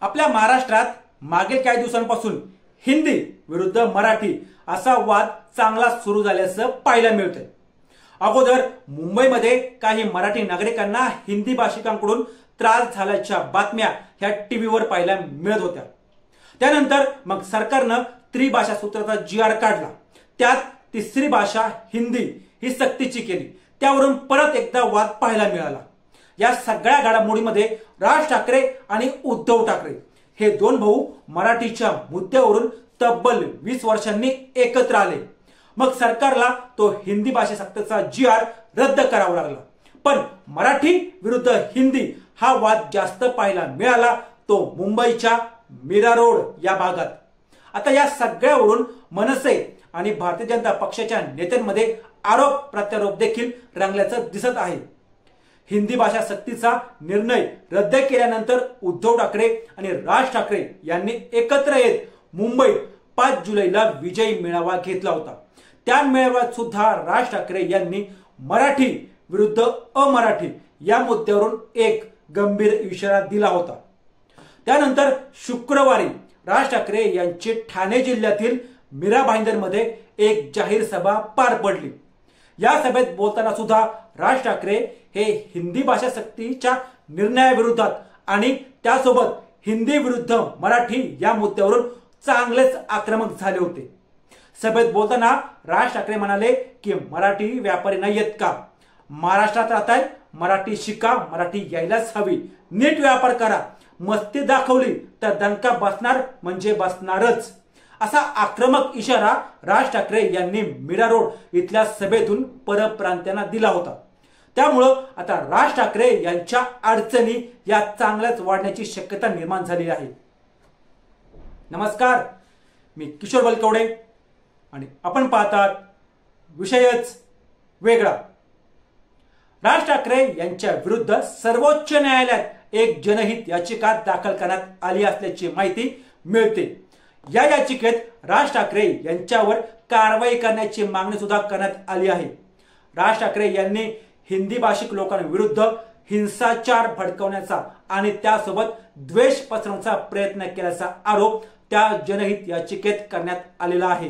आपल्या महाराष्ट्रात मागील काही दिवसांपासून हिंदी विरुद्ध मराठी असा वाद चांगला सुरू झाल्याचं पाहायला मिळतंय। अगोदर मुंबईमध्ये काही मराठी नागरिकांना हिंदी भाषिकांकडून त्रास झाल्याच्या बातम्या ह्या टीव्हीवर पाहायला मिळत होत्या। त्यानंतर मग सरकारनं त्रिभाषा सूत्राचा GR काढला, त्यात तिसरी भाषा हिंदी ही सक्तीची केली। त्यावरून परत एकदा वाद पाहायला मिळाला। या सगळ्या घडामोडीमध्ये राज ठाकरे आणि उद्धव ठाकरे हे दोन भाऊ मराठीच्या मुद्द्यावरून तब्बल 20 वर्षांनी एकत्र आले। मग सरकारला तो हिंदी भाषा सक्तीचा GR रद्द करावा लागला। पण मराठी विरुद्ध हिंदी हा वाद जास्त पाहायला मिळाला तो मुंबईच्या मीरा रोड या भागात। आता या सगळ्यावरून मनसे आणि भारतीय जनता पक्षाच्या नेत्यांमध्ये आरोप प्रत्यारोप देखील रंगल्याचं दिसत आहे। हिंदी भाषा सक्तीचा निर्णय रद्द केल्यानंतर उद्धव ठाकरे आणि राज ठाकरे यांनी एकत्र येत मुंबईत 5 जुलैला विजयी मेळावा घेतला होता। त्या मेळाव्यात सुद्धा राज ठाकरे यांनी मराठी विरुद्ध अमराठी या मुद्द्यावरून एक गंभीर इशारा दिला होता। त्यानंतर शुक्रवारी राज ठाकरे यांची ठाणे जिल्ह्यातील मीरा भाईंदरमध्ये एक जाहीर सभा पार पडली। या सभेत बोलताना सुद्धा राज ठाकरे हे हिंदी भाषा सक्तीच्या निर्णयाविरोधात आणि त्यासोबत हिंदी विरुद्ध मराठी या मुद्द्यावरून चांगलेच आक्रमक झाले होते। सभेत बोलताना राज ठाकरे म्हणाले की मराठी व्यापारी नाहीयेत का, महाराष्ट्रात राहतायत, मराठी शिका, मराठी यायलाच हवी, नीट व्यापार करा, मस्ती दाखवली तर दणका बसणार म्हणजे बसणारच, असा आक्रमक इशारा राज ठाकरे यांनी मीरा रोड इथल्या सभेतून परप्रांत्यांना दिला होता। त्यामुळं आता राज ठाकरे यांच्या अडचणी या चांगल्याच वाढण्याची शक्यता निर्माण झाली आहे। नमस्कार, मी किशोर बलकवडे आणि आपण पाहतात विषयच वेगळा। राज ठाकरे यांच्या विरुद्ध सर्वोच्च न्यायालयात एक जनहित याचिका दाखल करण्यात आली असल्याची माहिती मिळते। या याचिकेत राज ठाकरे यांच्यावर कारवाई करण्याची मागणी सुद्धा करण्यात आली आहे। राज ठाकरे यांनी हिंदी भाषिक लोकांविरुद्ध हिंसाचार भडकवण्याचा आणि त्यासोबत द्वेष पसरवण्याचा प्रयत्न केल्याचा आरोप त्या जनहित याचिकेत करण्यात आलेला आहे।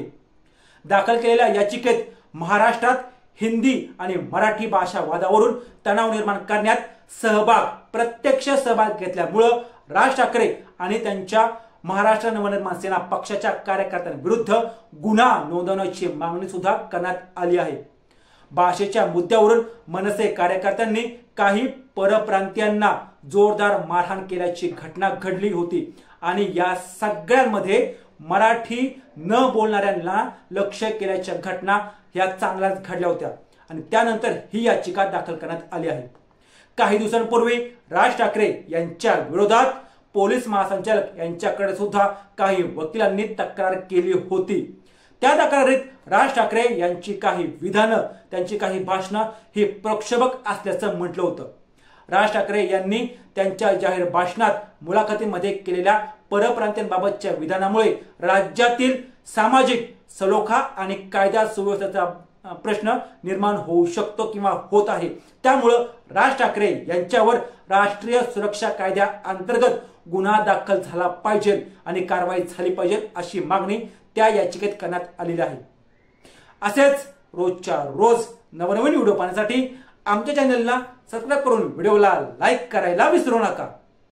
दाखल केलेल्या याचिकेत महाराष्ट्रात हिंदी आणि मराठी भाषा वादावरून तणाव निर्माण करण्यात प्रत्यक्ष सहभाग घेतल्यामुळे राज ठाकरे आणि त्यांच्या महाराष्ट्र नवनिर्माण सेना पक्षाच्या कार्यकर्त्यांविरुद्ध गुन्हा नोंदवण्याची मागणी सुद्धा करण्यात आली आहे। भाषेच्या मुद्द्यावरून मनसे कार्यकर्त्यांनी काही परप्रांतीयांना जोरदार मारहाण केल्याची घटना घडली होती आणि या सगळ्यांमध्ये मराठी न बोलणाऱ्यांना लक्ष्य केल्याच्या घटना ह्या चांगल्याच घडल्या होत्या आणि त्यानंतर ही याचिका दाखल करण्यात आली आहे। काही दिवसांपूर्वी राज ठाकरे यांच्या विरोधात पोलीस महासंचालक यांच्याकडे सुद्धा काही वकिलांनी तक्रार केली होती। त्या तक्रारीत राज ठाकरे यांची काही विधानं, त्यांची काही भाषणं ही प्रक्षोभक असल्याचं म्हटलं होतं। राज ठाकरे यांनी त्यांच्या जाहीर भाषणात मुलाखतीमध्ये केलेल्या परप्रांतीयांबाबतच्या विधानामुळे राज्यातील सामाजिक सलोखा आणि कायदा सुव्यवस्थेचा प्रश्न निर्माण होऊ शकतो किंवा होत आहे। त्यामुळे राज ठाकरे यांच्यावर राष्ट्रीय सुरक्षा कायद्या अंतर्गत गुन्हा दाखल झाला पाहिजे आणि कारवाई झाली पाहिजे अशी मागणी त्या याचिकेत करण्यात आलेली आहे। असेच रोजच्या रोज नवनवीन व्हिडिओ पाहण्यासाठी आमच्या चॅनलला सबस्क्राइब करून व्हिडिओला लाईक करायला विसरू नका।